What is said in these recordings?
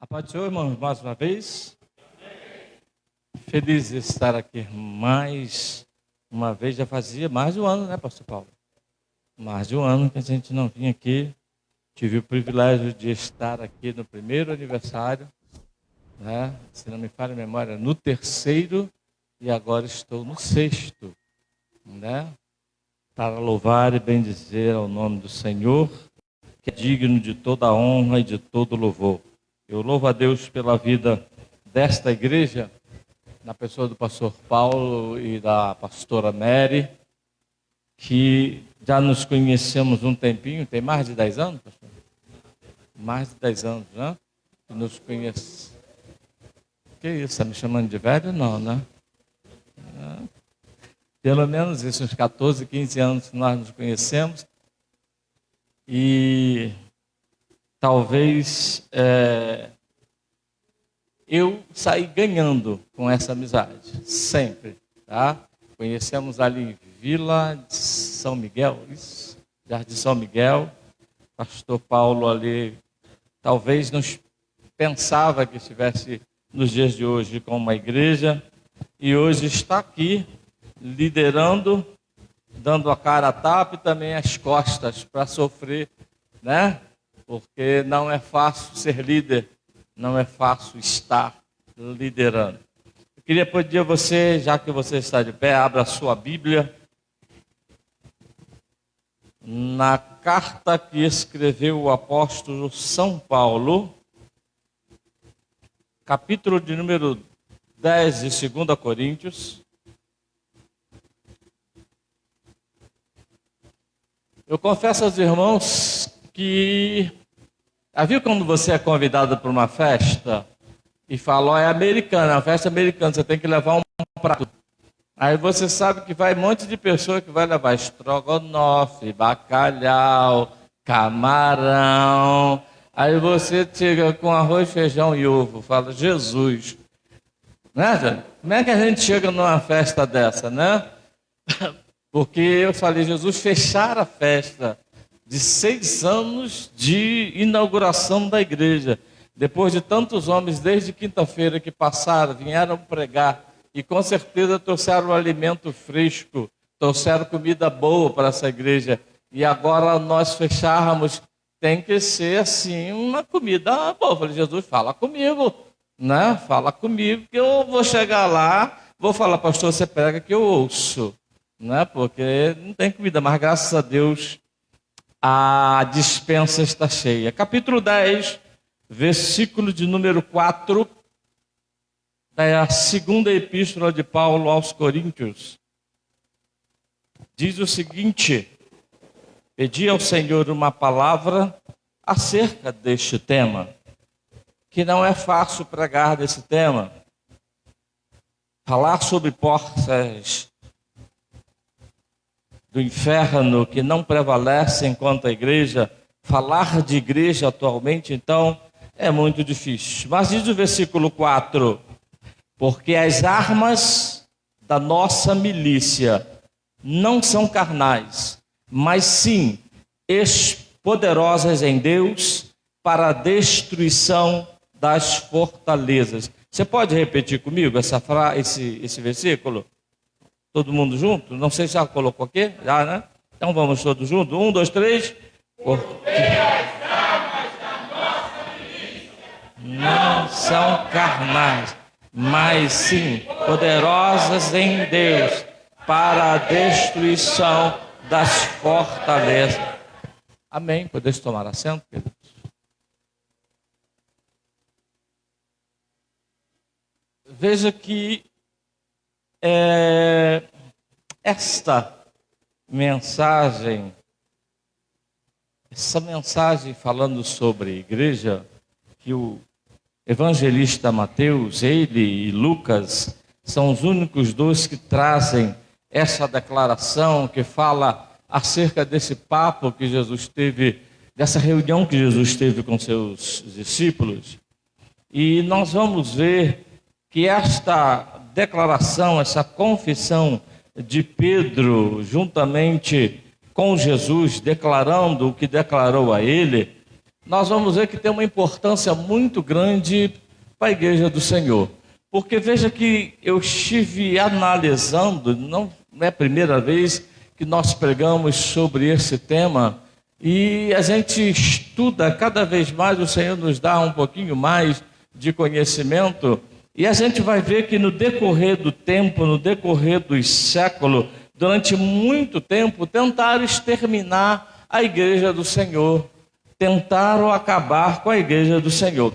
A paz do Senhor, irmãos, mais uma vez. Feliz de estar aqui mais uma vez. Já fazia mais de um ano, né, pastor Paulo? Mais de um ano que a gente não vinha aqui. Tive o privilégio de estar aqui no primeiro aniversário, né? Se não me falha a memória, no terceiro, e agora estou no sexto, né? Para louvar e bendizer ao nome do Senhor, que é digno de toda a honra e de todo louvor. Eu louvo a Deus pela vida desta igreja, na pessoa do pastor Paulo e da pastora Mary, que já nos conhecemos um tempinho, tem mais de 10 anos, pastor? Mais de 10 anos, né? Que nos conhece. Que isso, está me chamando de velho? Não, né? Pelo menos isso, uns 14, 15 anos que nós nos conhecemos. E talvez eu saí ganhando com essa amizade, sempre, tá? Conhecemos ali em Vila de São Miguel, isso, Jardim São Miguel. Pastor Paulo ali, talvez nos pensava que estivesse nos dias de hoje com uma igreja, e hoje está aqui, liderando, dando a cara a tapa e também as costas para sofrer, né? Porque não é fácil ser líder, não é fácil estar liderando. Eu queria pedir a você, já que você está de pé, abra a sua Bíblia na carta que escreveu o apóstolo São Paulo, capítulo de número 10 de 2 Coríntios. Eu confesso aos irmãos que viu quando você é convidado para uma festa e fala, ó, é americana, é uma festa americana, você tem que levar um prato. Aí você sabe que vai um monte de pessoa que vai levar estrogonofe, bacalhau, camarão. Aí você chega com arroz, feijão e ovo, fala, Jesus. Né, gente? Como é que a gente chega numa festa dessa, né? Porque eu falei, Jesus, fechar a festa de 6 anos de inauguração da igreja. Depois de tantos homens, desde quinta-feira que passaram, vieram pregar e com certeza trouxeram um alimento fresco, trouxeram comida boa para essa igreja. E agora nós fecharmos, tem que ser assim, uma comida boa. Eu falei, Jesus, fala comigo, né? Fala comigo que eu vou chegar lá, vou falar, pastor, você prega que eu ouço, né? Porque não tem comida, mas graças a Deus a dispensa está cheia. Capítulo 10, versículo de número 4, da segunda epístola de Paulo aos Coríntios. Diz o seguinte: pedi ao Senhor uma palavra acerca deste tema, que não é fácil pregar desse tema. Falar sobre portas do inferno que não prevalecem contra a igreja, falar de igreja atualmente, então, é muito difícil. Mas diz o versículo 4, porque as armas da nossa milícia não são carnais, mas sim poderosas em Deus para a destruição das fortalezas. Você pode repetir comigo esse versículo? Todo mundo junto? Não sei se já colocou aqui, já, né? Então vamos todos juntos. 1, 2, 3. Porque as armas da nossa milícia não são carnais, mas sim poderosas em Deus para a destruição das fortalezas. Amém. Podeis tomar assento, queridos. Veja que essa mensagem falando sobre a igreja, que o evangelista Mateus, ele e Lucas, são os únicos dois que trazem essa declaração, que fala acerca desse papo que Jesus teve, dessa reunião que Jesus teve com seus discípulos. E nós vamos ver que esta declaração, essa confissão de Pedro, juntamente com Jesus, declarando o que declarou a ele, nós vamos ver que tem uma importância muito grande para a igreja do Senhor. Porque veja que eu estive analisando, não é a primeira vez que nós pregamos sobre esse tema, e a gente estuda cada vez mais, o Senhor nos dá um pouquinho mais de conhecimento, e a gente vai ver que no decorrer do tempo, no decorrer dos séculos, durante muito tempo, tentaram exterminar a igreja do Senhor, tentaram acabar com a igreja do Senhor.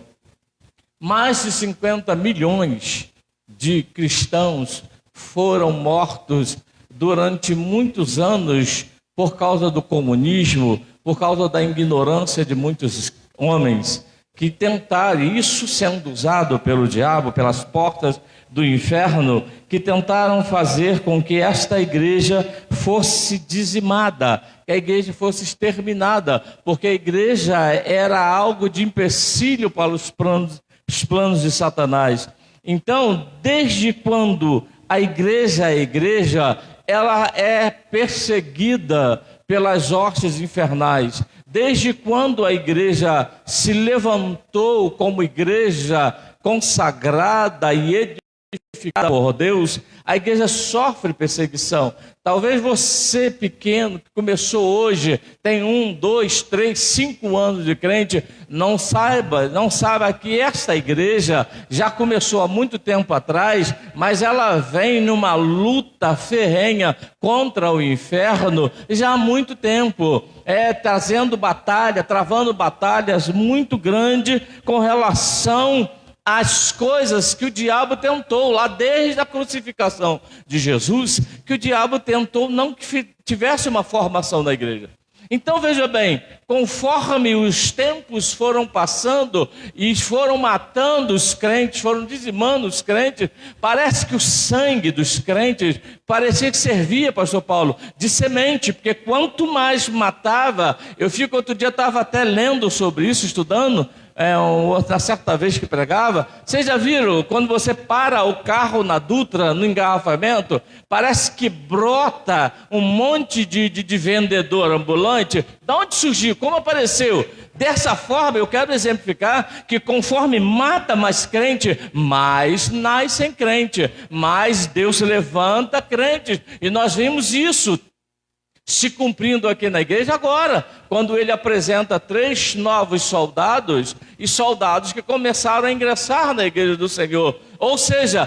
Mais de 50 milhões de cristãos foram mortos durante muitos anos por causa do comunismo, por causa da ignorância de muitos homens que tentaram, isso sendo usado pelo diabo, pelas portas do inferno, que tentaram fazer com que esta igreja fosse dizimada, que a igreja fosse exterminada, porque a igreja era algo de empecilho para os planos de Satanás. Então, desde quando a igreja é igreja, ela é perseguida pelas hostes infernais. Desde quando a igreja se levantou como igreja consagrada e edificada por Deus, a igreja sofre perseguição. Talvez você pequeno, que começou hoje, tem 1, 2, 3, 5 anos de crente, não saiba que esta igreja já começou há muito tempo atrás, mas ela vem numa luta ferrenha contra o inferno já há muito tempo, travando batalhas muito grandes com relação as coisas que o diabo tentou, lá desde a crucificação de Jesus, que o diabo tentou não que tivesse uma formação da igreja. Então veja bem, conforme os tempos foram passando e foram matando os crentes, foram dizimando os crentes, parece que o sangue dos crentes parecia que servia, pastor Paulo, de semente, porque quanto mais matava, outro dia estava até lendo sobre isso, estudando, outra certa vez que pregava, vocês já viram, quando você para o carro na Dutra, no engarrafamento, parece que brota um monte de vendedor ambulante. Da onde surgiu? Como apareceu? Dessa forma, eu quero exemplificar que conforme mata mais crente, mais nascem crente, mais Deus levanta crentes, e nós vimos isso se cumprindo aqui na igreja agora, quando ele apresenta 3 novos soldados, e soldados que começaram a ingressar na igreja do Senhor. Ou seja,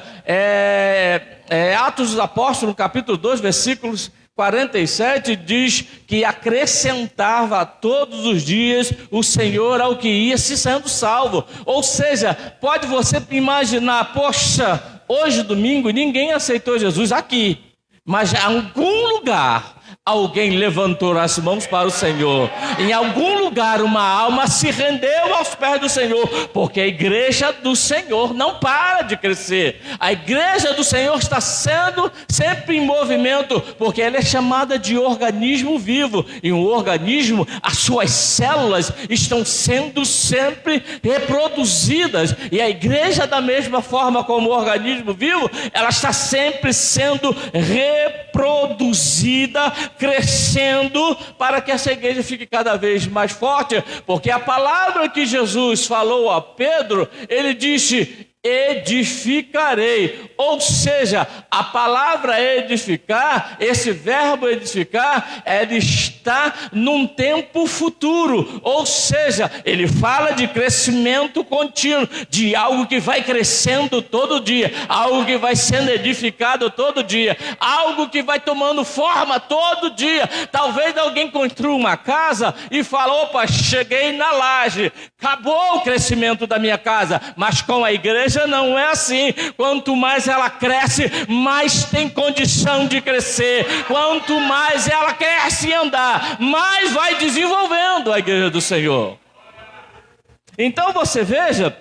Atos dos Apóstolos, capítulo 2, versículos 47, diz que acrescentava todos os dias o Senhor ao que ia se sendo salvo. Ou seja, pode você imaginar, poxa, hoje domingo ninguém aceitou Jesus aqui, mas em algum lugar alguém levantou as mãos para o Senhor. Em algum lugar uma alma se rendeu aos pés do Senhor, porque a igreja do Senhor não para de crescer. A igreja do Senhor está sendo sempre em movimento, porque ela é chamada de organismo vivo. E um organismo, as suas células estão sendo sempre reproduzidas. E a igreja, da mesma forma como o organismo vivo, ela está sempre sendo reproduzida, crescendo, para que essa igreja fique cada vez mais forte, porque a palavra que Jesus falou a Pedro, ele disse: edificarei. Ou seja, a palavra edificar, esse verbo edificar, ele está num tempo futuro. Ou seja, ele fala de crescimento contínuo, de algo que vai crescendo todo dia, algo que vai sendo edificado todo dia, algo que vai tomando forma todo dia. Talvez alguém construa uma casa e fala: opa, cheguei na laje, acabou o crescimento da minha casa. Mas com a igreja não é assim. Quanto mais ela cresce, mais tem condição de crescer. Quanto mais ela cresce e andar, mais vai desenvolvendo a igreja do Senhor. Então você veja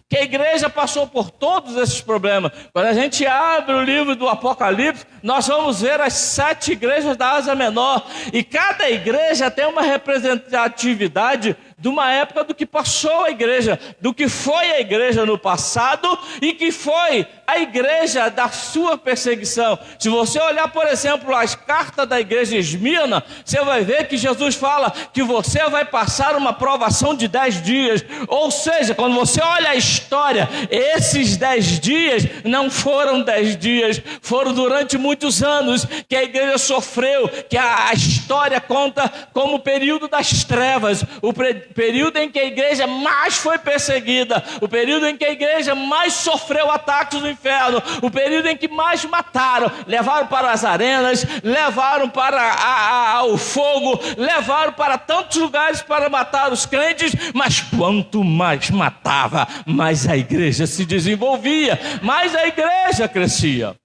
que a igreja passou por todos esses problemas. Quando a gente abre o livro do Apocalipse, nós vamos ver as 7 igrejas da Ásia Menor, e cada igreja tem uma representatividade de uma época do que passou a igreja, do que foi a igreja no passado e que foi a igreja da sua perseguição. Se você olhar, por exemplo, as cartas da igreja de Esmirna, você vai ver que Jesus fala que você vai passar uma provação de 10 dias. Ou seja, quando você olha a história, esses 10 dias não foram 10 dias, foram durante muitos anos que a igreja sofreu, que a história conta como o período das trevas, o período em que a igreja mais foi perseguida, o período em que a igreja mais sofreu ataques do inferno, o período em que mais mataram, levaram para as arenas, levaram para o fogo, levaram para tantos lugares para matar os crentes, mas quanto mais matava, mais a igreja se desenvolvia, mais a igreja crescia.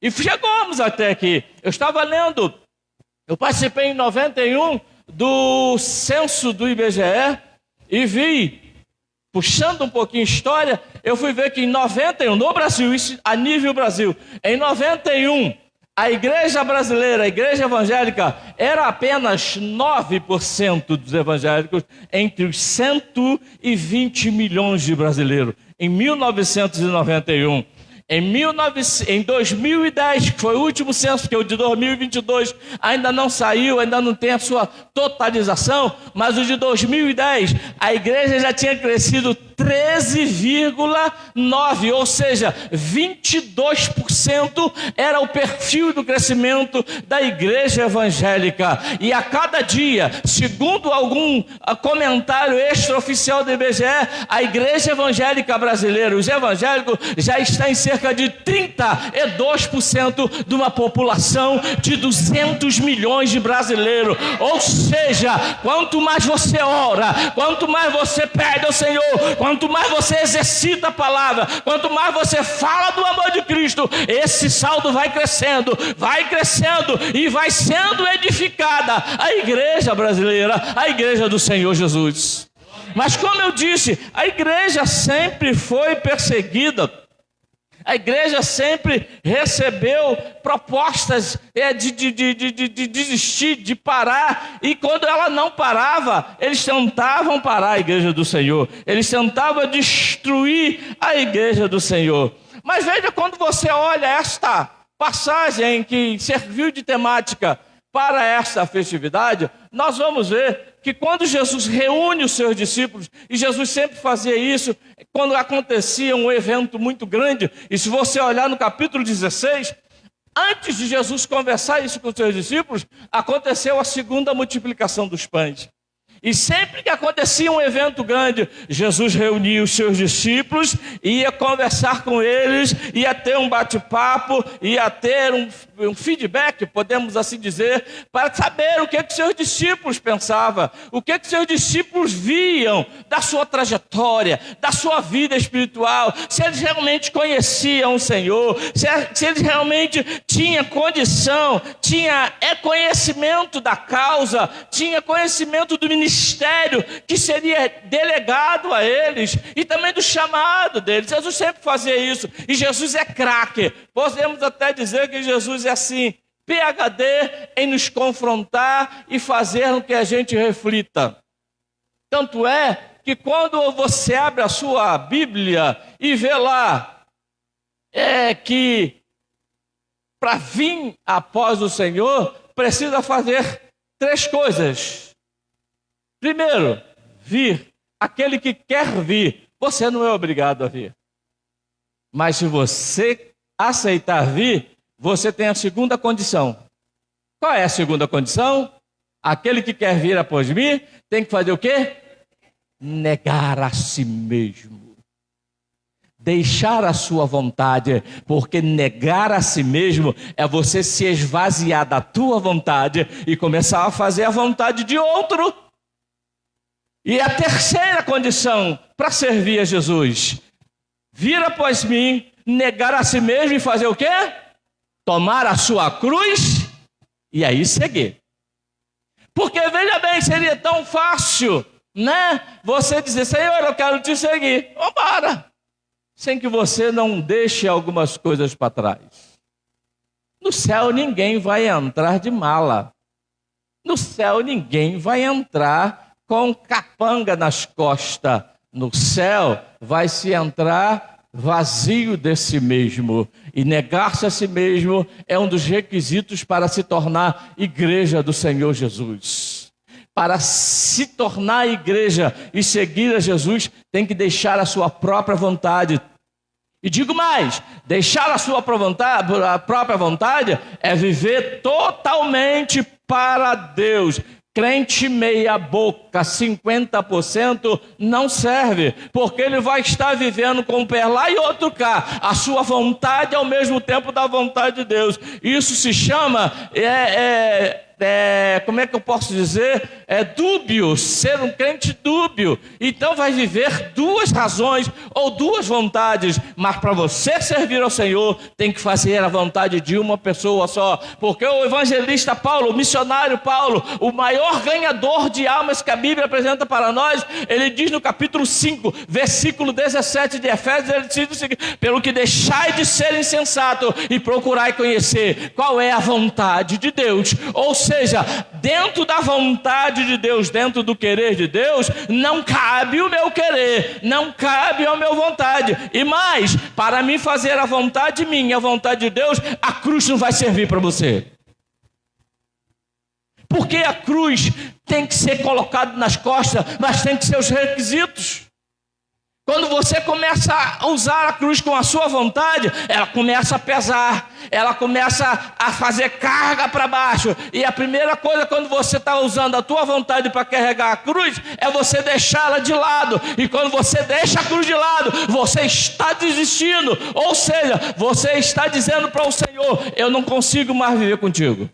E chegamos até aqui. Eu estava lendo, eu participei em 91 do censo do IBGE e vi, puxando um pouquinho história, eu fui ver que em 91, no Brasil, isso a nível Brasil, em 91, a igreja brasileira, a igreja evangélica, era apenas 9% dos evangélicos entre os 120 milhões de brasileiros, em 1991. Em 2010, que foi o último censo, que é o de 2022, ainda não saiu, ainda não tem a sua totalização, mas o de 2010, a igreja já tinha crescido 13,9%, ou seja, 22% era o perfil do crescimento da igreja evangélica. E a cada dia, segundo algum comentário extraoficial do IBGE, a igreja evangélica brasileira, os evangélicos, já está em cerca de 32% de uma população de 200 milhões de brasileiros. Ou seja, quanto mais você ora, quanto mais você pede ao Senhor, quanto mais você exercita a palavra, quanto mais você fala do amor de Cristo, esse saldo vai crescendo e vai sendo edificada a igreja brasileira, a igreja do Senhor Jesus. Mas como eu disse, a igreja sempre foi perseguida. A igreja sempre recebeu propostas de desistir, de parar. E quando ela não parava, eles tentavam parar a igreja do Senhor. Eles tentavam destruir a igreja do Senhor. Mas veja, quando você olha esta passagem que serviu de temática para esta festividade, nós vamos ver que quando Jesus reúne os seus discípulos, e Jesus sempre fazia isso, quando acontecia um evento muito grande, e se você olhar no capítulo 16, antes de Jesus conversar isso com os seus discípulos, aconteceu a segunda multiplicação dos pães. E sempre que acontecia um evento grande, Jesus reunia os seus discípulos, ia conversar com eles, ia ter um bate-papo, ia ter um feedback, podemos assim dizer, para saber o que seus discípulos pensavam, o que seus discípulos viam da sua trajetória, da sua vida espiritual, se eles realmente conheciam o Senhor, se eles realmente tinham condição, tinha conhecimento da causa, tinha conhecimento do ministério que seria delegado a eles e também do chamado deles. Jesus sempre fazia isso, e Jesus é craque. Podemos até dizer que Jesus é assim, PhD em nos confrontar e fazer com que a gente reflita. Tanto é que quando você abre a sua Bíblia e vê lá que para vir após o Senhor precisa fazer 3 coisas. Primeiro, vir. Aquele que quer vir, você não é obrigado a vir. Mas se você aceitar vir, você tem a segunda condição. Qual é a segunda condição? Aquele que quer vir após mim tem que fazer o quê? Negar a si mesmo. Deixar a sua vontade, porque negar a si mesmo é você se esvaziar da tua vontade e começar a fazer a vontade de outro. E a terceira condição para servir a Jesus: vir após mim, negar a si mesmo e fazer o quê? Tomar a sua cruz e aí seguir. Porque veja bem, seria tão fácil, né? Você dizer, Senhor, eu quero te seguir. Vambora. Sem que você não deixe algumas coisas para trás. No céu ninguém vai entrar de mala. No céu ninguém vai entrar com capanga nas costas. No céu vai se entrar vazio de si mesmo. E negar-se a si mesmo é um dos requisitos para se tornar igreja do Senhor Jesus. Para se tornar igreja e seguir a Jesus, tem que deixar a sua própria vontade. E digo mais, deixar a sua própria vontade é viver totalmente para Deus. Crente meia boca, 50% não serve, porque ele vai estar vivendo com um pé lá e outro cá, a sua vontade ao mesmo tempo da vontade de Deus. Isso se chama, como é que eu posso dizer? É dúbio, ser um crente dúbio. Então vai viver duas razões ou duas vontades, mas para você servir ao Senhor, tem que fazer a vontade de uma pessoa só, porque o evangelista Paulo, o missionário Paulo, o maior ganhador de almas que a Bíblia apresenta para nós, ele diz no capítulo 5, versículo 17 de Efésios, ele diz o seguinte: pelo que deixai de ser insensato e procurai conhecer qual é a vontade de Deus. Ou seja, dentro da vontade de Deus, dentro do querer de Deus, não cabe o meu querer, não cabe a minha vontade. E mais, para mim fazer a vontade minha, a vontade de Deus, a cruz não vai servir para você. Porque a cruz tem que ser colocada nas costas, mas tem que ser os requisitos. Quando você começa a usar a cruz com a sua vontade, ela começa a pesar, ela começa a fazer carga para baixo. E a primeira coisa, quando você está usando a tua vontade para carregar a cruz, é você deixá-la de lado. E quando você deixa a cruz de lado, você está desistindo. Ou seja, você está dizendo para o Senhor: eu não consigo mais viver contigo.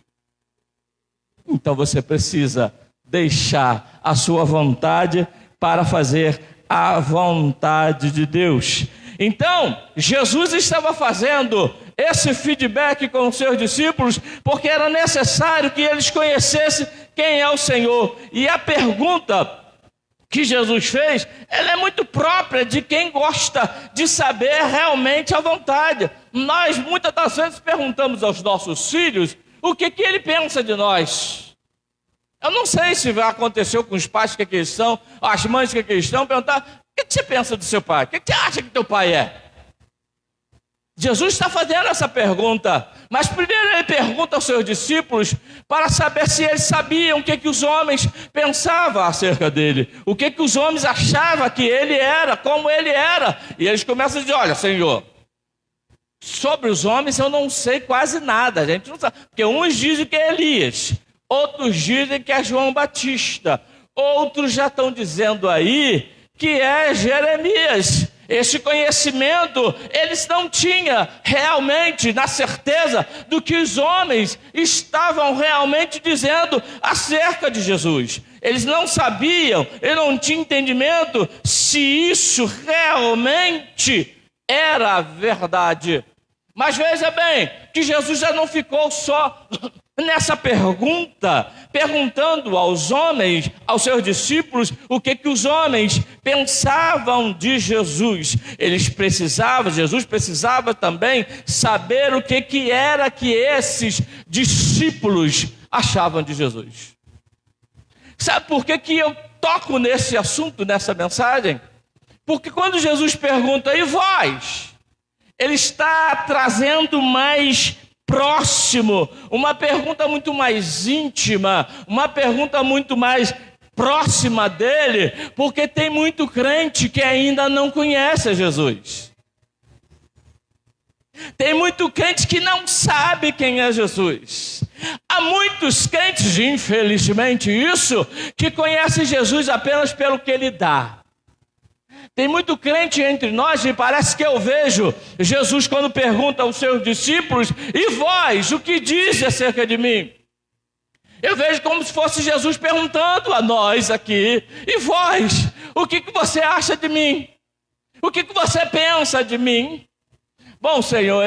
Então você precisa deixar a sua vontade para fazer a vontade de Deus. Então, Jesus estava fazendo esse feedback com os seus discípulos, porque era necessário que eles conhecessem quem é o Senhor. E a pergunta que Jesus fez, ela é muito própria de quem gosta de saber realmente a vontade. Nós, muitas das vezes, perguntamos aos nossos filhos o que ele pensa de nós. Eu não sei se aconteceu com os pais que aqui estão, as mães que aqui estão, perguntar: o que você pensa do seu pai? O que você acha que teu pai é? Jesus está fazendo essa pergunta, mas primeiro ele pergunta aos seus discípulos para saber se eles sabiam o que os homens pensavam acerca dele, o que os homens achavam que ele era, como ele era. E eles começam a dizer: olha, Senhor, sobre os homens eu não sei quase nada, a gente não sabe, porque uns dizem que é Elias, outros dizem que é João Batista, outros já estão dizendo aí que é Jeremias. Esse conhecimento eles não tinham realmente na certeza do que os homens estavam realmente dizendo acerca de Jesus. Eles não sabiam, eles não tinham entendimento se isso realmente era verdade. Mas veja bem, que Jesus já não ficou só nessa pergunta, perguntando aos homens, aos seus discípulos, o que os homens pensavam de Jesus. Jesus precisava também saber o que era que esses discípulos achavam de Jesus. Sabe por que eu toco nesse assunto, nessa mensagem? Porque quando Jesus pergunta: e vós? Ele está trazendo mais próximo, uma pergunta muito mais íntima, uma pergunta muito mais próxima dele, porque tem muito crente que ainda não conhece Jesus. Tem muito crente que não sabe quem é Jesus. Há muitos crentes, infelizmente isso, que conhecem Jesus apenas pelo que ele dá. Tem muito crente entre nós e parece que eu vejo Jesus quando pergunta aos seus discípulos: e vós, o que diz acerca de mim? Eu vejo como se fosse Jesus perguntando a nós aqui: e vós, o que você acha de mim? O que você pensa de mim? Bom, Senhor,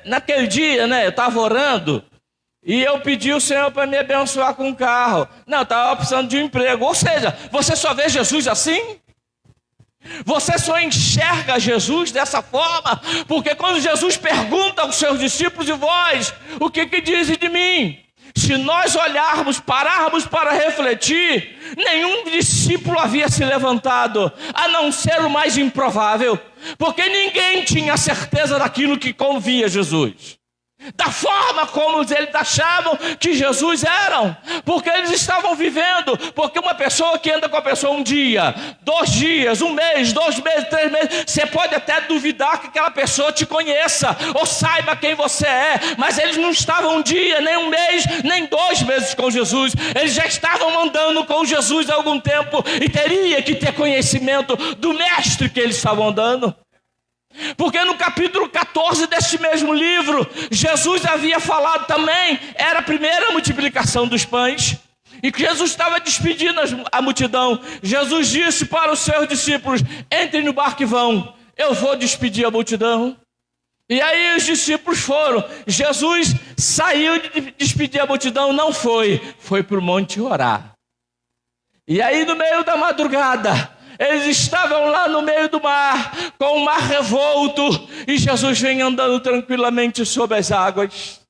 naquele dia, eu estava orando e eu pedi ao Senhor para me abençoar com um carro. Não, eu estava precisando de um emprego. Ou seja, você só vê Jesus assim? Você só enxerga Jesus dessa forma, porque quando Jesus pergunta aos seus discípulos: e vós, o que dizem de mim? Se nós olharmos, pararmos para refletir, nenhum discípulo havia se levantado, a não ser o mais improvável, porque ninguém tinha certeza daquilo que convia Jesus, da forma como eles achavam que Jesus era, porque eles estavam vivendo, porque uma pessoa que anda com a pessoa um dia, 2 dias, 1 mês, 2 meses, 3 meses, você pode até duvidar que aquela pessoa te conheça, ou saiba quem você é, mas eles não estavam um dia, nem 1 mês, nem 2 meses com Jesus, eles já estavam andando com Jesus há algum tempo, e teria que ter conhecimento do mestre que eles estavam andando. Porque no capítulo 14 deste mesmo livro, Jesus havia falado também, era a primeira multiplicação dos pães, e que Jesus estava despedindo a multidão. Jesus disse para os seus discípulos: entrem no barco e vão, eu vou despedir a multidão. E aí os discípulos foram. Jesus saiu de despedir a multidão, não foi para o monte orar. E aí no meio da madrugada, eles estavam lá no meio do mar, com o mar revolto, e Jesus vem andando tranquilamente sobre as águas.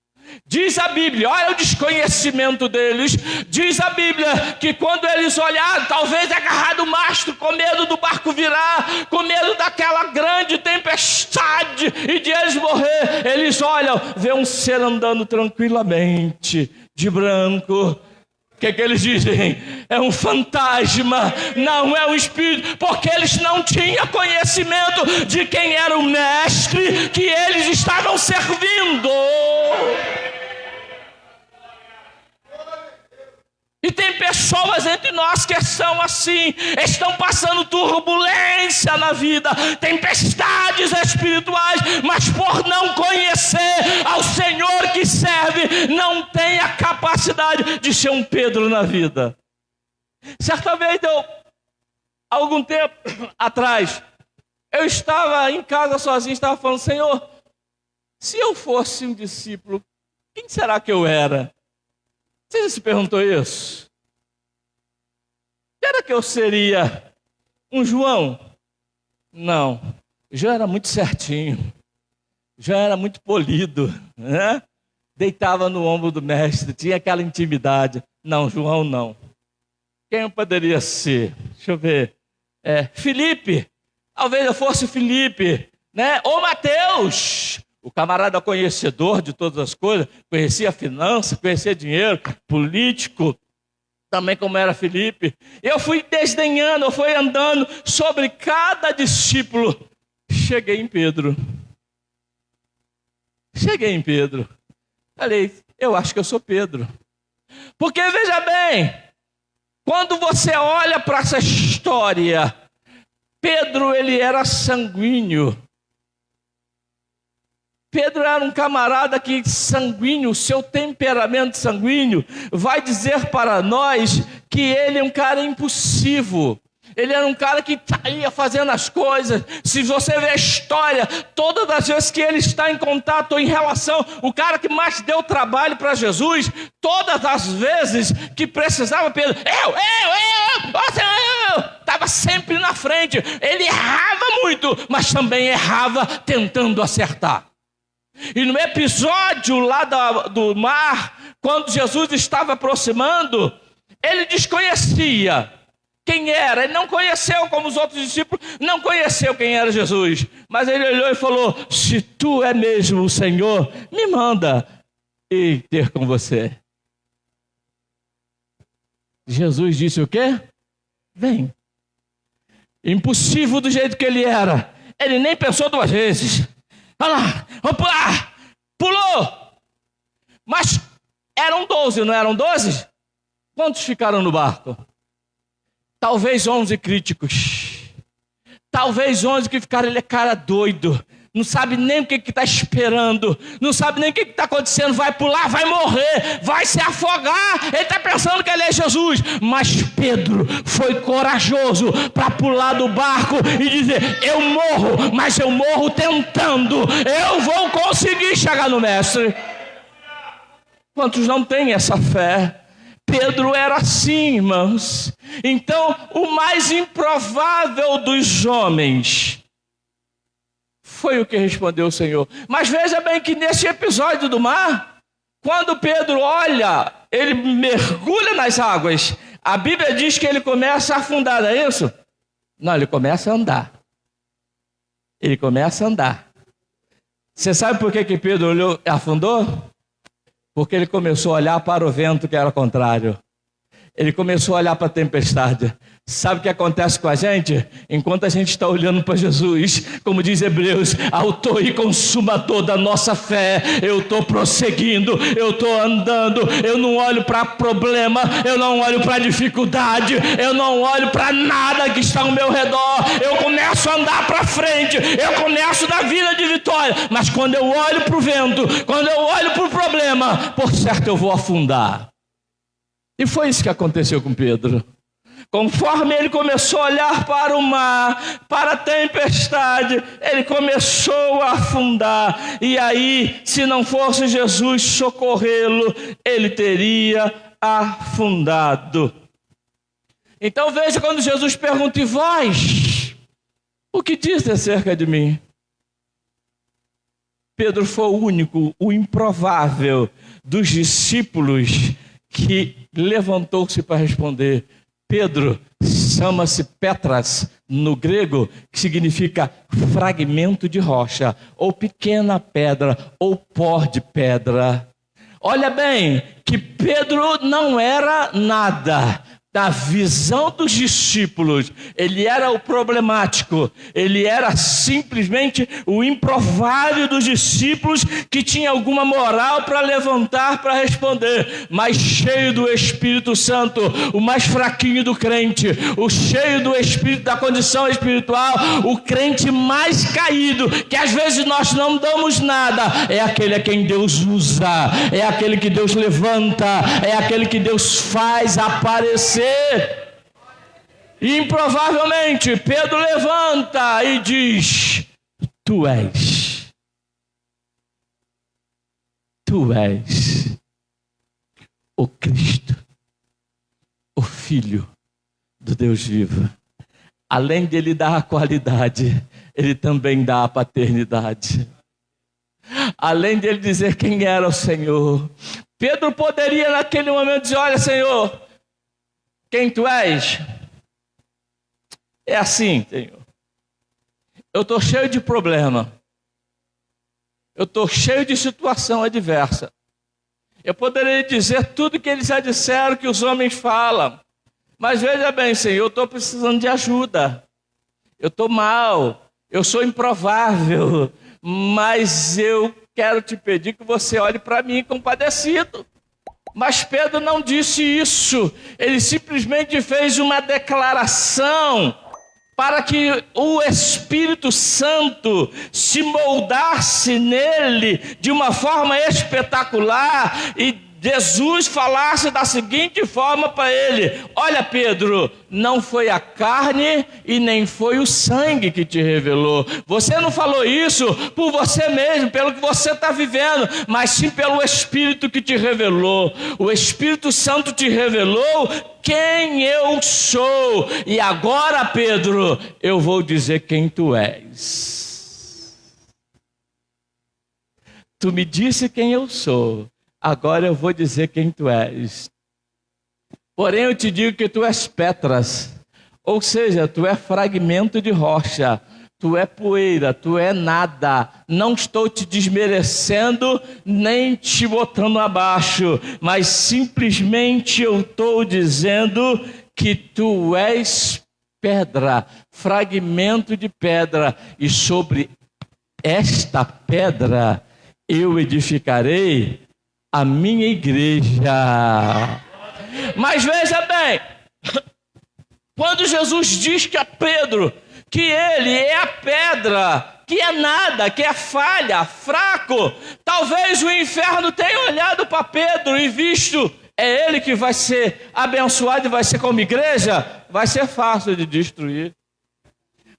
Diz a Bíblia, olha o desconhecimento deles, diz a Bíblia que quando eles olharam, talvez agarrado o mastro, com medo do barco virar, com medo daquela grande tempestade e de eles morrer, eles olham, vê um ser andando tranquilamente, de branco. O que eles dizem? É um fantasma, não é um espírito, porque eles não tinham conhecimento de quem era o mestre que eles estavam servindo. E tem pessoas entre nós que são assim, estão passando turbulência na vida, tempestades espirituais, mas por não conhecer ao Senhor que serve, não tem a capacidade de ser um Pedro na vida. Certa vez, algum tempo atrás, eu estava em casa sozinho, estava falando: Senhor, se eu fosse um discípulo, quem será que eu era? Você já se perguntou isso? Será que eu seria um João? Não, João era muito certinho, João era muito polido, né? Deitava no ombro do mestre, tinha aquela intimidade. Não, João não. Quem poderia ser? Deixa eu ver. Felipe, talvez eu fosse Felipe, né? Ou Mateus. O camarada conhecedor de todas as coisas, conhecia finança, conhecia dinheiro, político, também como era Felipe. Eu fui desdenhando, eu fui andando sobre cada discípulo. Cheguei em Pedro. Falei, eu acho que eu sou Pedro. Porque veja bem, quando você olha para essa história, Pedro, ele era sanguíneo. Pedro era um camarada que sanguíneo, o seu temperamento sanguíneo vai dizer para nós que ele é um cara impulsivo. Ele era um cara que saía fazendo as coisas. Se você ver a história, todas as vezes que ele está em contato ou em relação, o cara que mais deu trabalho para Jesus, todas as vezes que precisava, Pedro, estava sempre na frente. Ele errava muito, mas também errava tentando acertar. E no episódio lá do mar, quando Jesus estava aproximando, ele desconhecia quem era. Ele não conheceu como os outros discípulos, não conheceu quem era Jesus. Mas ele olhou e falou: se tu é mesmo o Senhor, me manda ir ter com você. Jesus disse o quê? Vem. Impossível do jeito que ele era. Ele nem pensou 2 vezes. Olha lá, vamos pular. Pulou. Mas eram 12, não eram 12? Quantos ficaram no barco? Talvez 11 críticos. Talvez 11 que ficaram, ele é cara doido. Não sabe nem o que está esperando. Não sabe nem o que está acontecendo. Vai pular, vai morrer, vai se afogar. Ele está pensando que ele é Jesus. Mas Pedro foi corajoso para pular do barco e dizer: eu morro, mas eu morro tentando. Eu vou conseguir chegar no mestre. Quantos não têm essa fé? Pedro era assim, irmãos. Então, o mais improvável dos homens foi o que respondeu o Senhor. Mas veja bem que nesse episódio do mar, Quando Pedro olha, ele mergulha nas águas. A Bíblia diz que ele começa a afundar, não é isso? Não, ele começa a andar. Ele começa a andar. Você sabe por que Pedro olhou e afundou? Porque ele começou a olhar para o vento que era contrário. Ele começou a olhar para a tempestade. Sabe o que acontece com a gente? Enquanto a gente está olhando para Jesus, como diz Hebreus, autor e consumador da nossa fé, eu estou prosseguindo, eu estou andando, eu não olho para problema, eu não olho para dificuldade, eu não olho para nada que está ao meu redor, eu começo a andar para frente, eu começo da vida de vitória, mas quando eu olho para o vento, quando eu olho para o problema, por certo eu vou afundar. E foi isso que aconteceu com Pedro. Conforme ele começou a olhar para o mar, para a tempestade, ele começou a afundar. E aí, se não fosse Jesus socorrê-lo, ele teria afundado. Então veja quando Jesus pergunta: e vós, o que diz acerca de mim? Pedro foi o único, o improvável dos discípulos que levantou-se para responder. Pedro chama-se Petras no grego, que significa fragmento de rocha, ou pequena pedra, ou pó de pedra. Olha bem, que Pedro não era nada. Na visão dos discípulos, ele era o problemático, ele era simplesmente o improvável dos discípulos que tinha alguma moral para levantar, para responder, mas cheio do Espírito Santo, o mais fraquinho do crente, o cheio do Espírito da condição espiritual, o crente mais caído, que às vezes nós não damos nada, é aquele a quem Deus usa, é aquele que Deus levanta, é aquele que Deus faz aparecer. E improvavelmente Pedro levanta e diz: tu és o Cristo, o Filho do Deus vivo. Além de ele dar a qualidade, ele também dá a paternidade. Além de ele dizer quem era o Senhor, Pedro poderia naquele momento dizer: olha, Senhor, quem tu és? É assim, Senhor. Eu estou cheio de problema. Eu estou cheio de situação adversa. Eu poderia dizer tudo que eles já disseram, que os homens falam. Mas veja bem, Senhor, eu estou precisando de ajuda. Eu estou mal. Eu sou improvável. Mas eu quero te pedir que você olhe para mim compadecido. Mas Pedro não disse isso, ele simplesmente fez uma declaração para que o Espírito Santo se moldasse nele de uma forma espetacular e Jesus falasse da seguinte forma para ele: olha, Pedro, não foi a carne e nem foi o sangue que te revelou. Você não falou isso por você mesmo, pelo que você está vivendo, mas sim pelo Espírito que te revelou. O Espírito Santo te revelou quem eu sou. E agora, Pedro, eu vou dizer quem tu és. Tu me disse quem eu sou. Agora eu vou dizer quem tu és. Porém eu te digo que tu és Petras, ou seja, tu é fragmento de rocha, tu é poeira, tu é nada. Não estou te desmerecendo, nem te botando abaixo, mas simplesmente eu estou dizendo que tu és pedra, fragmento de pedra, e sobre esta pedra eu edificarei a minha igreja. Mas veja bem, quando Jesus diz que a Pedro, que ele é a pedra, que é nada, que é falha, fraco, talvez o inferno tenha olhado para Pedro e visto: é ele que vai ser abençoado e vai ser como igreja, vai ser fácil de destruir.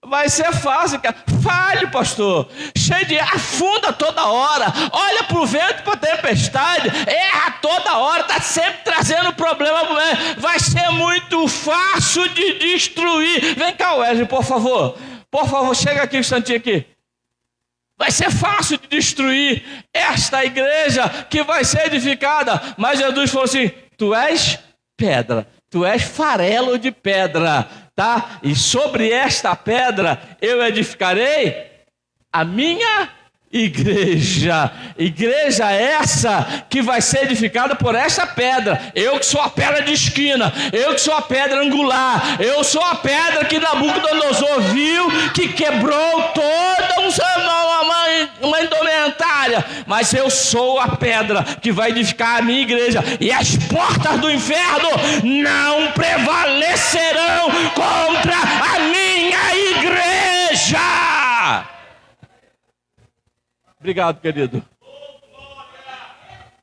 Vai ser fácil, cara. Falho, pastor. Cheio de... afunda toda hora. Olha para o vento, para a tempestade. Erra toda hora. Está sempre trazendo problema. Vai ser muito fácil de destruir. Vem cá, Wesley, por favor. Por favor, chega aqui um instantinho aqui. Vai ser fácil de destruir esta igreja que vai ser edificada. Mas Jesus falou assim: tu és pedra, tu és farelo de pedra, tá? E sobre esta pedra eu edificarei a minha igreja. Igreja essa que vai ser edificada por esta pedra. Eu que sou a pedra de esquina, eu que sou a pedra angular, eu sou a pedra que Nabucodonosor viu, que quebrou toda uma indumentária. Mas eu sou a pedra que vai edificar a minha igreja, e as portas do inferno não prevalecerão contra a minha igreja. Obrigado, querido.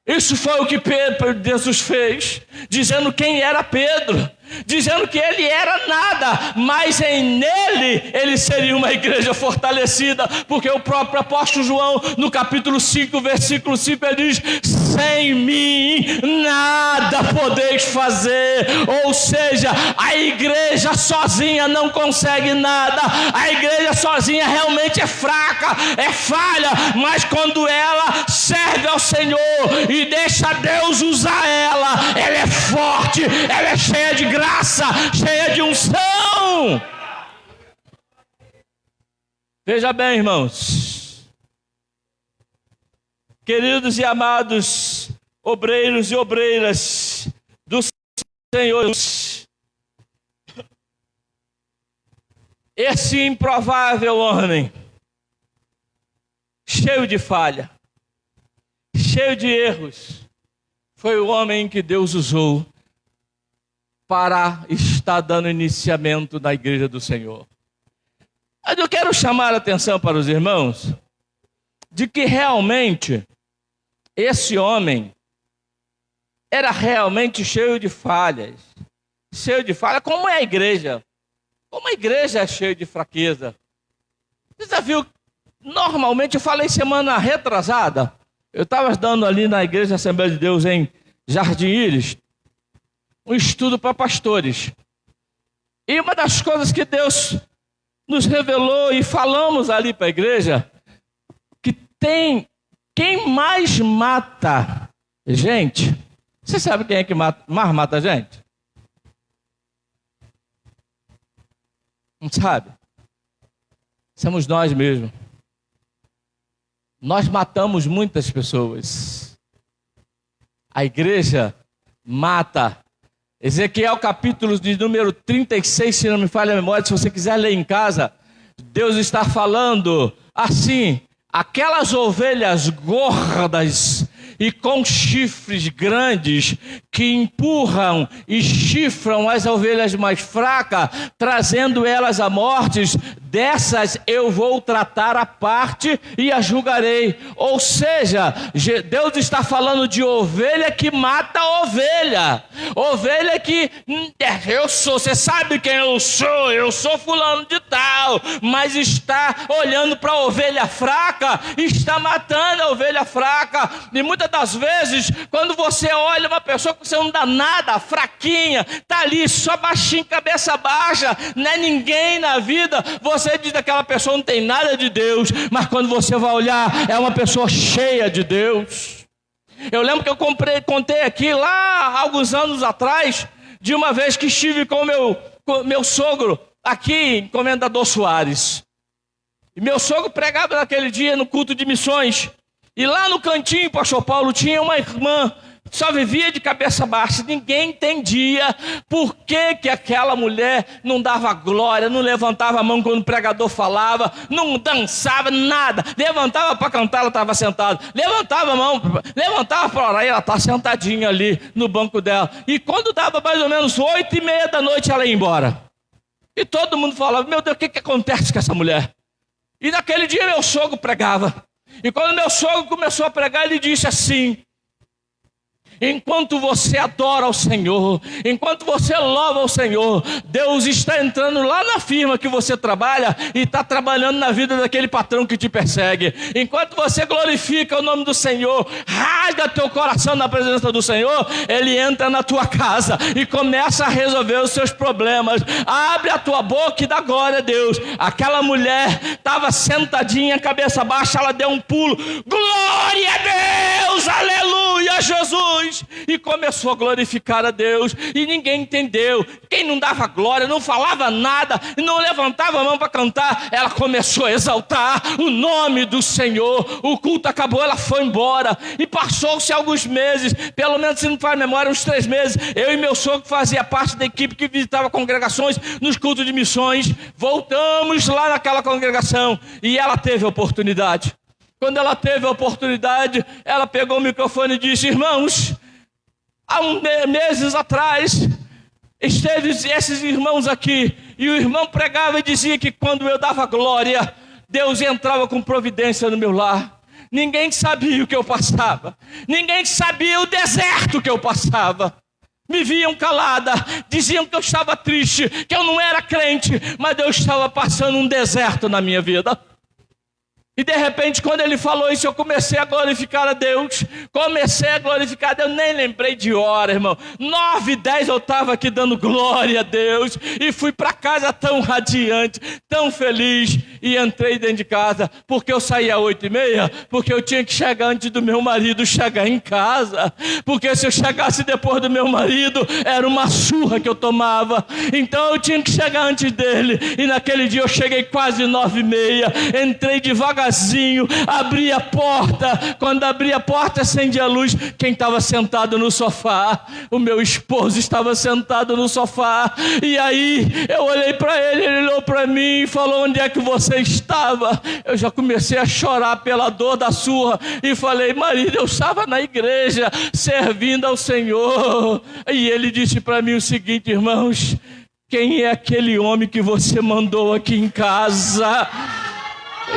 Isso foi o que Jesus fez, dizendo quem era Pedro, dizendo que ele era nada, mas nele ele seria uma igreja fortalecida, porque o próprio apóstolo João, no capítulo 5, versículo 5, ele diz: sem mim nada podeis fazer. Ou seja, a igreja sozinha não consegue nada, a igreja sozinha realmente é fraca, é falha, mas quando ela serve ao Senhor e deixa Deus usar ela é forte, ela é cheia de graça, cheia de unção. Veja bem, irmãos, queridos e amados obreiros e obreiras do Senhor, esse improvável homem, cheio de falha, cheio de erros, foi o homem que Deus usou para estar dando iniciamento na igreja do Senhor. Mas eu quero chamar a atenção para os irmãos de que realmente esse homem era realmente cheio de falhas. Cheio de falhas, como é a igreja? Como a igreja é cheia de fraqueza. Você já viu? Normalmente, eu falei semana retrasada, eu estava dando ali na Igreja Assembleia de Deus em Jardim Íris um estudo para pastores. E uma das coisas que Deus nos revelou e falamos ali para a igreja, que tem quem mais mata gente. Você sabe quem é que mais mata gente? Não sabe? Somos nós mesmos. Nós matamos muitas pessoas. A igreja mata. Ezequiel capítulo de número 36, se não me falha a memória, se você quiser ler em casa, Deus está falando assim: aquelas ovelhas gordas e com chifres grandes que empurram e chifram as ovelhas mais fracas, trazendo elas à morte, dessas eu vou tratar à parte e a julgarei. Ou seja, Deus está falando de ovelha que mata ovelha. Ovelha que eu sou, você sabe quem eu sou fulano de tal, mas está olhando para a ovelha fraca, está matando a ovelha fraca. E muitas das vezes, quando você olha uma pessoa que você não dá nada, fraquinha, está ali só baixinho, cabeça baixa, não é ninguém na vida, você diz daquela pessoa não tem nada de Deus, mas quando você vai olhar, é uma pessoa cheia de Deus. Eu lembro que eu contei aqui lá há alguns anos atrás, de uma vez que estive com meu sogro aqui em Comendador Soares. E meu sogro pregava naquele dia no culto de missões. E lá no cantinho, pastor Paulo, tinha uma irmã, só vivia de cabeça baixa. Ninguém entendia por que aquela mulher não dava glória, não levantava a mão quando o pregador falava, não dançava, nada. Levantava para cantar, ela estava sentada. Levantava a mão, levantava para orar, e ela estava sentadinha ali no banco dela. E quando dava mais ou menos 8:30 da noite, ela ia embora. E todo mundo falava: meu Deus, o que acontece com essa mulher? E naquele dia meu sogro pregava. E quando meu sogro começou a pregar, ele disse assim: Enquanto você adora ao Senhor, enquanto você louva ao Senhor, Deus está entrando lá na firma que você trabalha e está trabalhando na vida daquele patrão que te persegue. Enquanto você glorifica o nome do Senhor, rasga teu coração na presença do Senhor, Ele entra na tua casa e começa a resolver os seus problemas. Abre a tua boca e dá glória a Deus. Aquela mulher estava sentadinha, cabeça baixa, ela deu um pulo. Glória a Deus, aleluia, Jesus. E começou a glorificar a Deus, e ninguém entendeu. Quem não dava glória, não falava nada, não levantava a mão para cantar, ela começou a exaltar o nome do Senhor. O culto acabou, ela foi embora, e passou-se alguns meses, pelo menos se não faz memória, uns 3 meses, eu e meu sogro fazia parte da equipe que visitava congregações nos cultos de missões. Voltamos lá naquela congregação, e ela teve a oportunidade. Quando ela teve a oportunidade, ela pegou o microfone e disse: irmãos, há meses atrás, esteve esses irmãos aqui, e o irmão pregava e dizia que quando eu dava glória, Deus entrava com providência no meu lar. Ninguém sabia o que eu passava, ninguém sabia o deserto que eu passava. Me viam calada, diziam que eu estava triste, que eu não era crente, mas Deus estava passando um deserto na minha vida. E de repente, quando ele falou isso, eu comecei a glorificar a Deus. Comecei a glorificar a Deus, nem lembrei de hora, irmão. 9h10 eu estava aqui dando glória a Deus. E fui para casa tão radiante, tão feliz. E entrei dentro de casa, porque eu saí às 8h30, porque eu tinha que chegar antes do meu marido chegar em casa. Porque se eu chegasse depois do meu marido, era uma surra que eu tomava. Então eu tinha que chegar antes dele. E naquele dia eu cheguei quase 9h30. Entrei devagar, abri a porta. Quando abri a porta, acendi a luz. Quem estava sentado no sofá? O meu esposo estava sentado no sofá. E aí eu olhei para ele, ele olhou para mim e falou: onde é que você estava? Eu já comecei a chorar pela dor da surra e falei: marido, eu estava na igreja servindo ao Senhor. E ele disse para mim o seguinte: irmãos, quem é aquele homem que você mandou aqui em casa?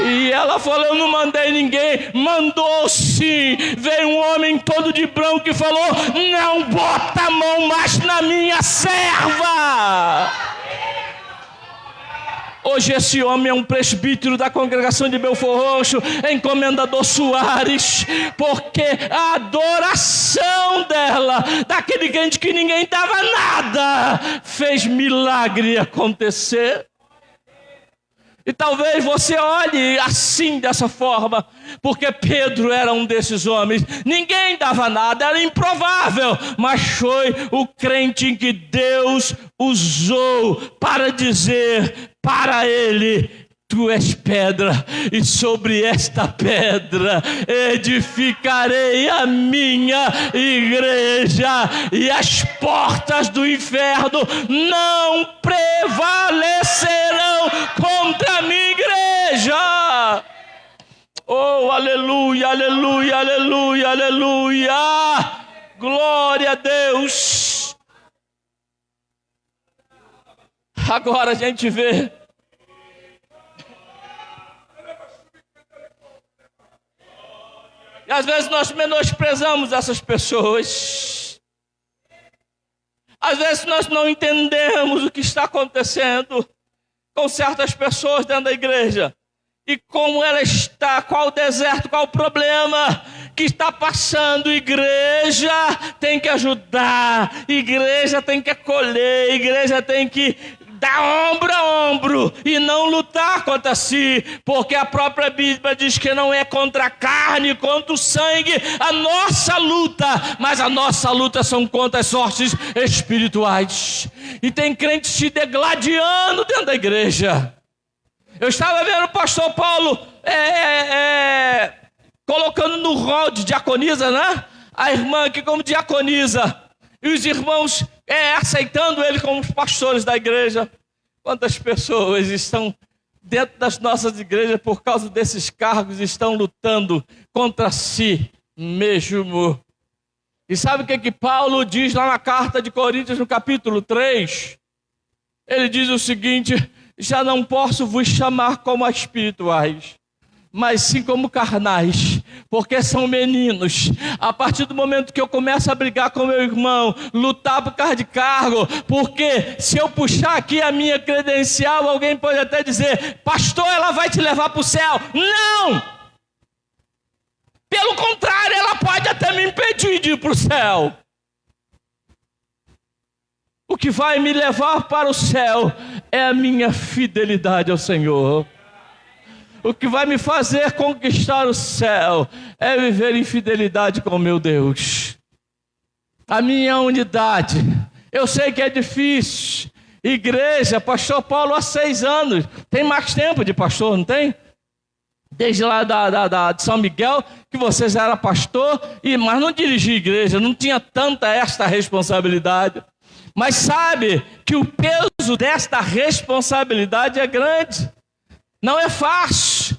E ela falou: eu não mandei ninguém. Mandou sim. Veio um homem todo de branco e falou: não bota a mão mais na minha serva. Hoje esse homem é um presbítero da congregação de Belfor Roxo, encomendador Soares, porque a adoração dela, daquele crente que ninguém dava nada, fez milagre acontecer. E talvez você olhe assim, dessa forma, porque Pedro era um desses homens. Ninguém dava nada, era improvável, mas foi o crente em que Deus usou para dizer para ele: tu és pedra, e sobre esta pedra edificarei a minha igreja, e as portas do inferno não prevalecerão contra a minha igreja. Oh, aleluia, aleluia, aleluia, aleluia. Glória a Deus. Agora a gente vê e às vezes nós menosprezamos essas pessoas. Às vezes nós não entendemos o que está acontecendo com certas pessoas dentro da igreja. E como ela está, qual o deserto, qual o problema que está passando. Igreja tem que ajudar, igreja tem que acolher, igreja tem que dar ombro a ombro e não lutar contra si, porque a própria Bíblia diz que não é contra a carne, contra o sangue a nossa luta, mas a nossa luta são contra as sortes espirituais. E tem crentes se degladiando dentro da igreja. Eu estava vendo o pastor Paulo colocando no rol de diaconisa, né? A irmã aqui como diaconisa, e os irmãos aceitando ele como os pastores da igreja. Quantas pessoas estão dentro das nossas igrejas por causa desses cargos, estão lutando contra si mesmo. E sabe o que Paulo diz lá na carta de Coríntios, no capítulo 3? Ele diz o seguinte: já não posso vos chamar como espirituais, mas sim como carnais, porque são meninos. A partir do momento que eu começo a brigar com meu irmão, lutar por causa de cargo, porque se eu puxar aqui a minha credencial, alguém pode até dizer: pastor, ela vai te levar para o céu. Não! Pelo contrário, ela pode até me impedir de ir para o céu. O que vai me levar para o céu é a minha fidelidade ao Senhor. O que vai me fazer conquistar o céu é viver em fidelidade com o meu Deus. A minha unidade. Eu sei que é difícil. Igreja, pastor Paulo há 6 anos. Tem mais tempo de pastor, não tem? Desde lá de São Miguel, que você já era pastor, mas não dirigia igreja, não tinha tanta esta responsabilidade. Mas sabe que o peso desta responsabilidade é grande. Não é fácil.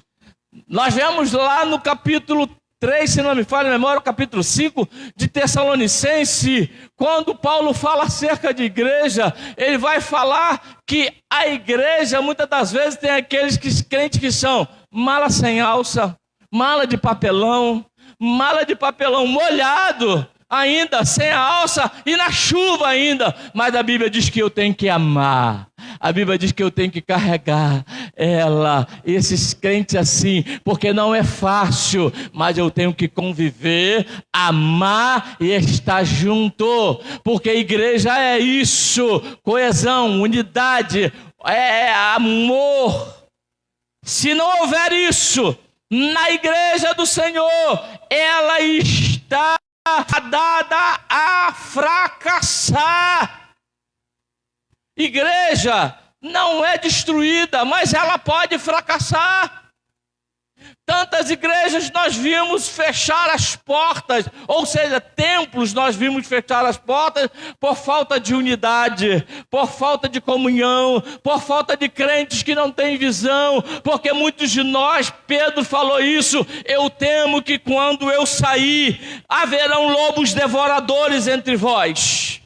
Nós vemos lá no capítulo 3, se não me falha a memória, o capítulo 5 de Tessalonicense, quando Paulo fala acerca de igreja, ele vai falar que a igreja, muitas das vezes, tem aqueles crentes que são mala sem alça, mala de papelão molhado, ainda sem a alça e na chuva ainda, mas a Bíblia diz que eu tenho que amar, a Bíblia diz que eu tenho que carregar esses crentes assim, porque não é fácil, mas eu tenho que conviver, amar e estar junto, porque a igreja é isso, coesão, unidade, é amor. Se não houver isso na igreja do Senhor, ela está dada a fracassar. Igreja não é destruída, mas ela pode fracassar. Tantas igrejas nós vimos fechar as portas, ou seja, templos nós vimos fechar as portas por falta de unidade, por falta de comunhão, por falta de crentes que não têm visão, porque muitos de nós, Pedro falou isso, eu temo que quando eu sair, haverão lobos devoradores entre vós.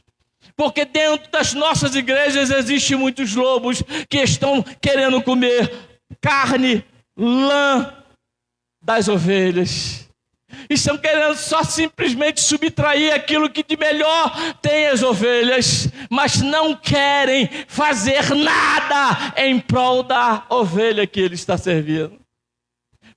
Porque dentro das nossas igrejas existem muitos lobos que estão querendo comer carne, lã das ovelhas. Estão querendo só simplesmente subtrair aquilo que de melhor tem as ovelhas, mas não querem fazer nada em prol da ovelha que ele está servindo.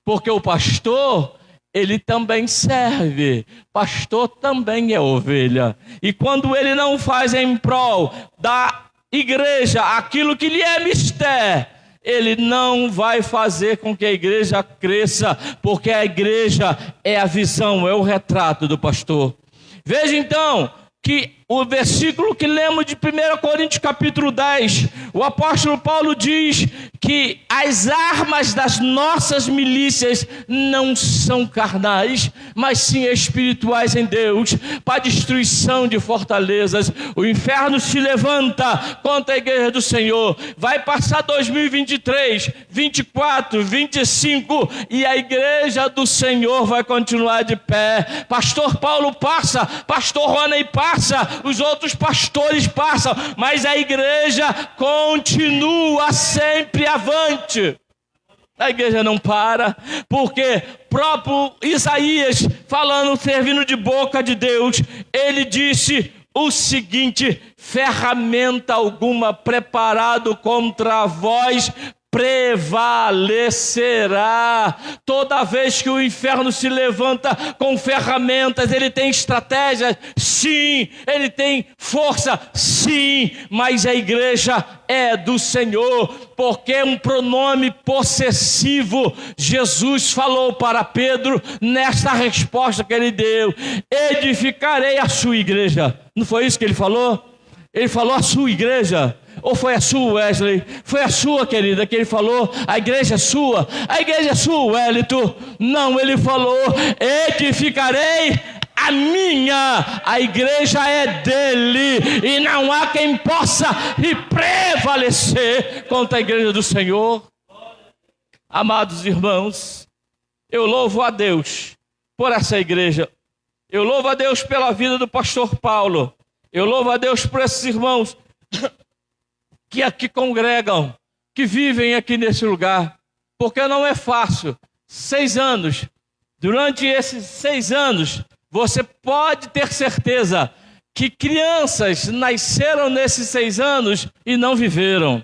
Porque o pastor, ele também serve, pastor também é ovelha. E quando ele não faz em prol da igreja aquilo que lhe é mister, ele não vai fazer com que a igreja cresça, porque a igreja é a visão, é o retrato do pastor. Veja então que o versículo que lemos de 1 Coríntios capítulo 10, o apóstolo Paulo diz que as armas das nossas milícias não são carnais, mas sim espirituais em Deus, para a destruição de fortalezas. O inferno se levanta contra a igreja do Senhor. Vai passar 2023, 24, 25 e a igreja do Senhor vai continuar de pé. Pastor Paulo passa, pastor Rony passa, os outros pastores passam, mas a igreja continua sempre avante. A igreja não para, porque próprio Isaías, falando, servindo de boca de Deus, ele disse o seguinte: ferramenta alguma preparado contra vós prevalecerá. Toda vez que o inferno se levanta com ferramentas, ele tem estratégia, sim, ele tem força, sim, mas a igreja é do Senhor, porque é um pronome possessivo. Jesus falou para Pedro nesta resposta que ele deu: edificarei a sua igreja. Não foi isso que ele falou? Ele falou a sua igreja. Ou foi a sua, Wesley? Foi a sua, querida, que ele falou, a igreja é sua. A igreja é sua, Wellington. Não, ele falou, edificarei a minha. A igreja é dele, e não há quem possa prevalecer contra a igreja do Senhor. Amados irmãos, eu louvo a Deus por essa igreja. Eu louvo a Deus pela vida do pastor Paulo. Eu louvo a Deus por esses irmãos que aqui congregam, que vivem aqui nesse lugar, porque não é fácil. 6 anos, Durante esses 6 anos, você pode ter certeza que crianças nasceram nesses 6 anos e não viveram.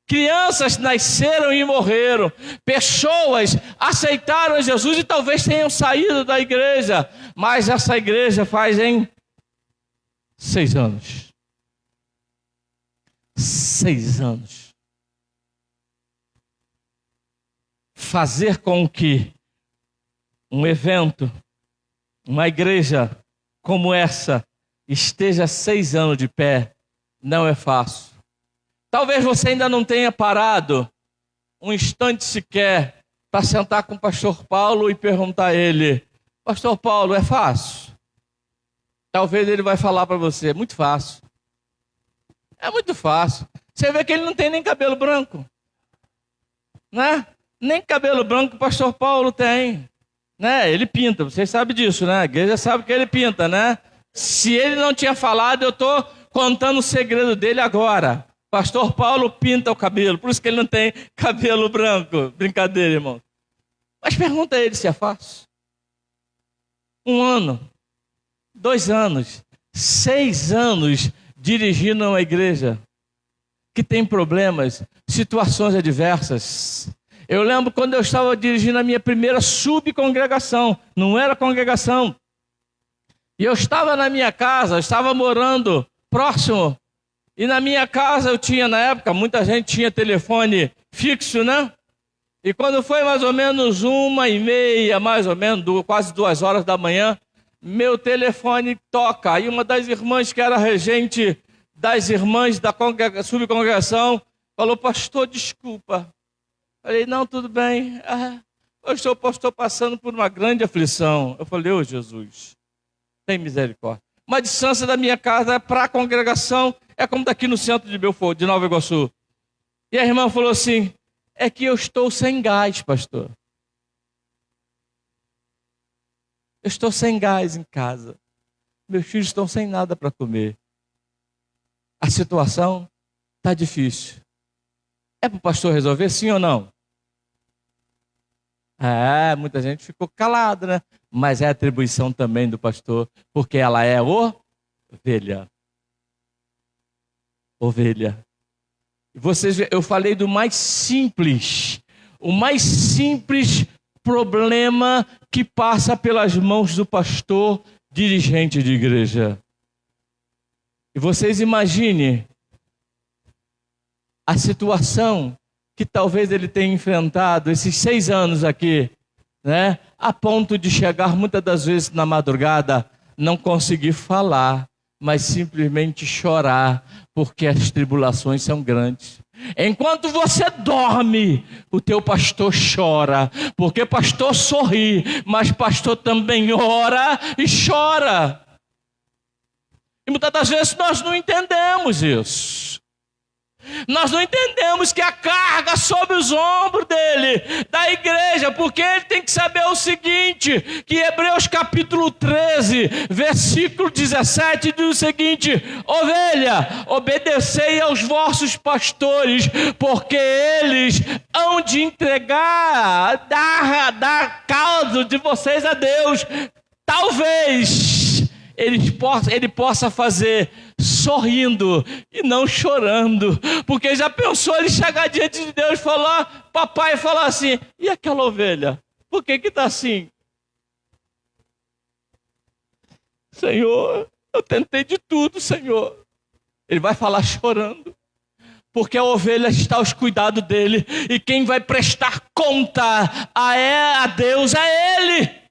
Crianças nasceram e morreram. Pessoas aceitaram Jesus e talvez tenham saído da igreja. Mas essa igreja faz em 6 anos. 6 anos. Fazer com que um evento, uma igreja como essa, esteja 6 anos de pé, não é fácil. Talvez você ainda não tenha parado um instante sequer para sentar com o pastor Paulo e perguntar a ele: pastor Paulo, é fácil? Talvez ele vai falar para você: é muito fácil. É muito fácil. Você vê que ele não tem nem cabelo branco, né? Nem cabelo branco o pastor Paulo tem, né? Ele pinta, vocês sabem disso, né? A igreja sabe que ele pinta, né? Se ele não tinha falado, eu estou contando o segredo dele agora. Pastor Paulo pinta o cabelo, por isso que ele não tem cabelo branco. Brincadeira, irmão. Mas pergunta a ele se é fácil. 1 ano, 2 anos, 6 anos dirigindo uma igreja que tem problemas, situações adversas. Eu lembro quando eu estava dirigindo a minha primeira subcongregação, não era congregação. E eu estava na minha casa, eu estava morando próximo. E na minha casa eu tinha, na época, muita gente tinha telefone fixo, né? E quando foi mais ou menos 1h30, mais ou menos, quase 2 horas da manhã, meu telefone toca. Aí uma das irmãs que era regente das irmãs da subcongregação falou: pastor, desculpa. Falei: não, tudo bem. Eu estou passando por uma grande aflição. Eu falei: ô Jesus, tem misericórdia. Uma distância da minha casa para a congregação é como daqui no centro de Belfort, de Nova Iguaçu. E a irmã falou assim: é que eu estou sem gás, pastor. Eu estou sem gás em casa. Meus filhos estão sem nada para comer. A situação está difícil. É para o pastor resolver, sim ou não? Muita gente ficou calada, né? Mas é atribuição também do pastor, porque ela é ovelha. Ovelha. Vocês, eu falei do mais simples, o mais simples problema que passa pelas mãos do pastor dirigente de igreja. E vocês imaginem a situação que talvez ele tenha enfrentado esses 6 anos aqui, né? A ponto de chegar muitas das vezes na madrugada, não conseguir falar, mas simplesmente chorar, porque as tribulações são grandes. Enquanto você dorme, o teu pastor chora, porque pastor sorri, mas pastor também ora e chora. E muitas das vezes nós não entendemos isso. Nós não entendemos que a carga sobre os ombros dele, da igreja, porque ele tem que saber o seguinte, que Hebreus capítulo 13, versículo 17 diz o seguinte: ovelha, obedecei aos vossos pastores, porque eles hão de entregar, dar causa de vocês a Deus. Talvez ele possa fazer sorrindo e não chorando, porque já pensou ele chegar diante de Deus e falar, papai falar assim: e aquela ovelha? Por que está assim? Senhor, eu tentei de tudo, Senhor. Ele vai falar chorando, porque a ovelha está aos cuidados dele, e quem vai prestar conta a Deus é ele.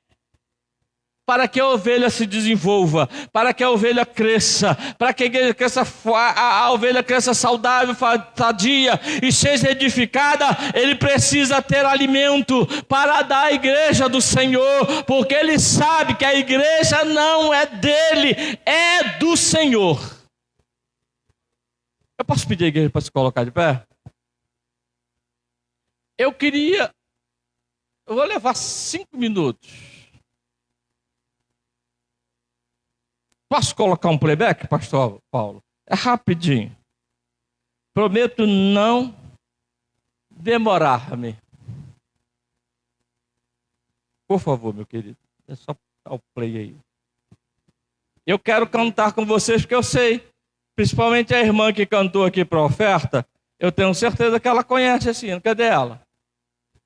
Para que a ovelha se desenvolva, para que a ovelha cresça, para que a ovelha cresça saudável, sadia e seja edificada, ele precisa ter alimento para dar à igreja do Senhor, porque ele sabe que a igreja não é dele, é do Senhor. Eu posso pedir a igreja para se colocar de pé? Eu vou levar 5 minutos. Posso colocar um playback, pastor Paulo? É rapidinho. Prometo não demorar-me. por favor, meu querido. É só dar o play aí. Eu quero cantar com vocês porque eu sei, principalmente a irmã que cantou aqui para a oferta, eu tenho certeza que ela conhece esse hino. Cadê ela?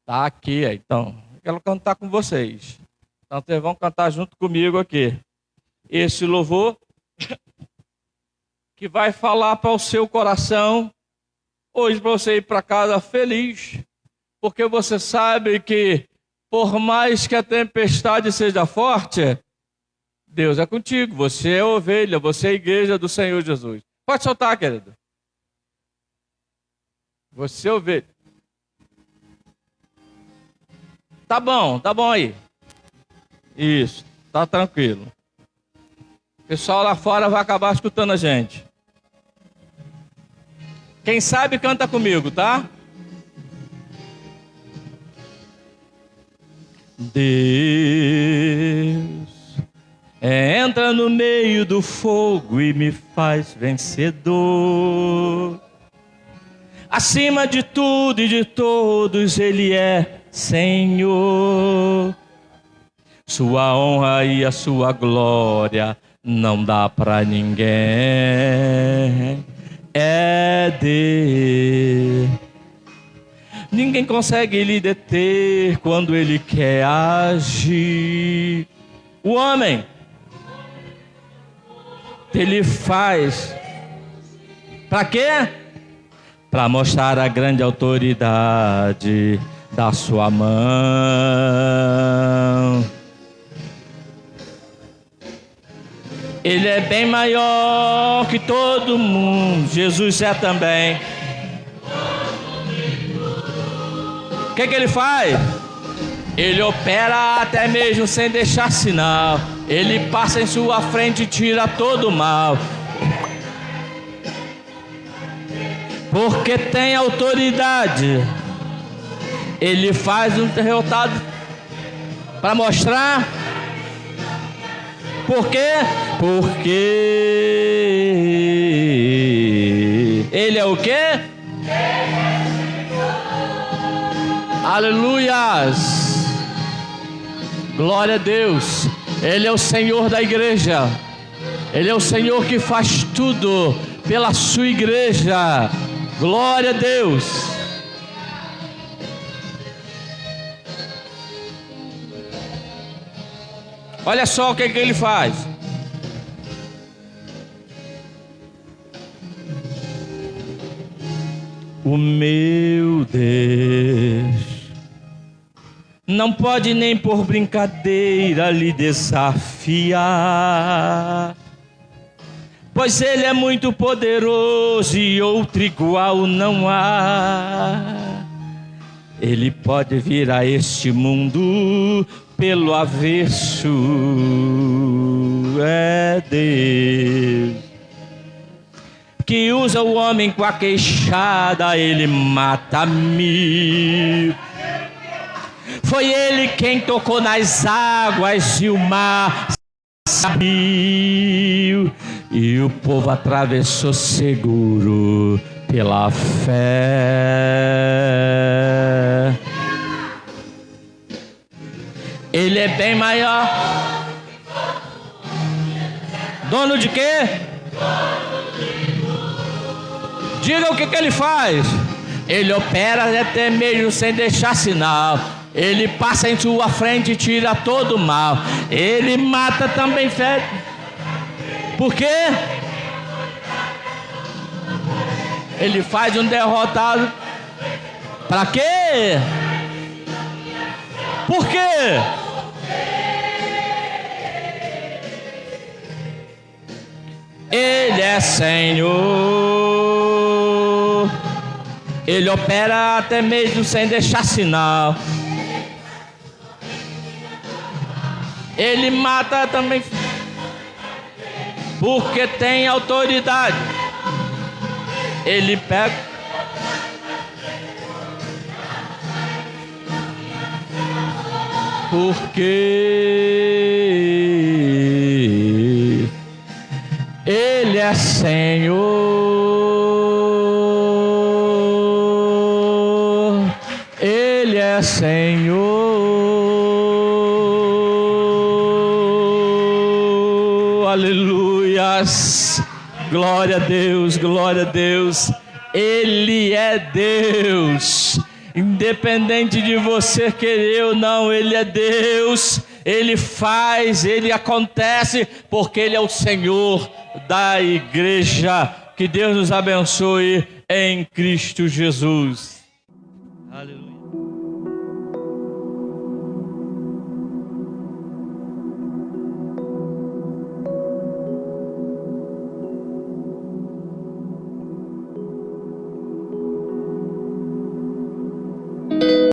Tá aqui, então. Eu quero cantar com vocês. Então vocês vão cantar junto comigo aqui. Esse louvor que vai falar para o seu coração hoje, para você ir para casa feliz, porque você sabe que por mais que a tempestade seja forte, Deus é contigo, você é ovelha, você é a igreja do Senhor Jesus. Pode soltar, querido. Você é ovelha. Tá bom aí. Isso, tá tranquilo. O pessoal lá fora vai acabar escutando a gente. Quem sabe canta comigo, tá? Deus entra no meio do fogo e me faz vencedor. Acima de tudo e de todos Ele é Senhor. Sua honra e a sua glória não dá pra ninguém. É Deus. Ninguém consegue lhe deter quando Ele quer agir. O homem, Ele faz para quê? Para mostrar a grande autoridade da sua mão. Ele é bem maior que todo mundo. Jesus é também. O que Ele faz? Ele opera até mesmo sem deixar sinal. Ele passa em sua frente e tira todo o mal. Porque tem autoridade. Ele faz um resultado para mostrar. Por quê? Porque Ele é o quê? Aleluias! Glória a Deus! Ele é o Senhor da igreja. Ele é o Senhor que faz tudo pela sua igreja. Glória a Deus! Olha só o que Ele faz. O meu Deus não pode nem por brincadeira lhe desafiar, pois Ele é muito poderoso e outro igual não há. Ele pode vir a este mundo pelo avesso. É Deus que usa o homem com a queixada, Ele mata mil. Foi Ele quem tocou nas águas e o mar se abriu, e o povo atravessou seguro pela fé. Ele é bem maior. Dono de quê? Diga o que Ele faz. Ele opera até mesmo sem deixar sinal. Ele passa em sua frente e tira todo o mal. Ele mata também fé. Por quê? Ele faz um derrotado. Para quê? Por quê? Ele é Senhor. Ele opera até mesmo sem deixar sinal. Ele mata também, porque tem autoridade. Ele pega. Porque Ele é Senhor. Ele é Senhor. Aleluias. Glória a Deus, glória a Deus. Ele é Deus. Independente de você querer ou não, Ele é Deus. Ele faz, Ele acontece, porque Ele é o Senhor da igreja. Que Deus nos abençoe em Cristo Jesus. Aleluia.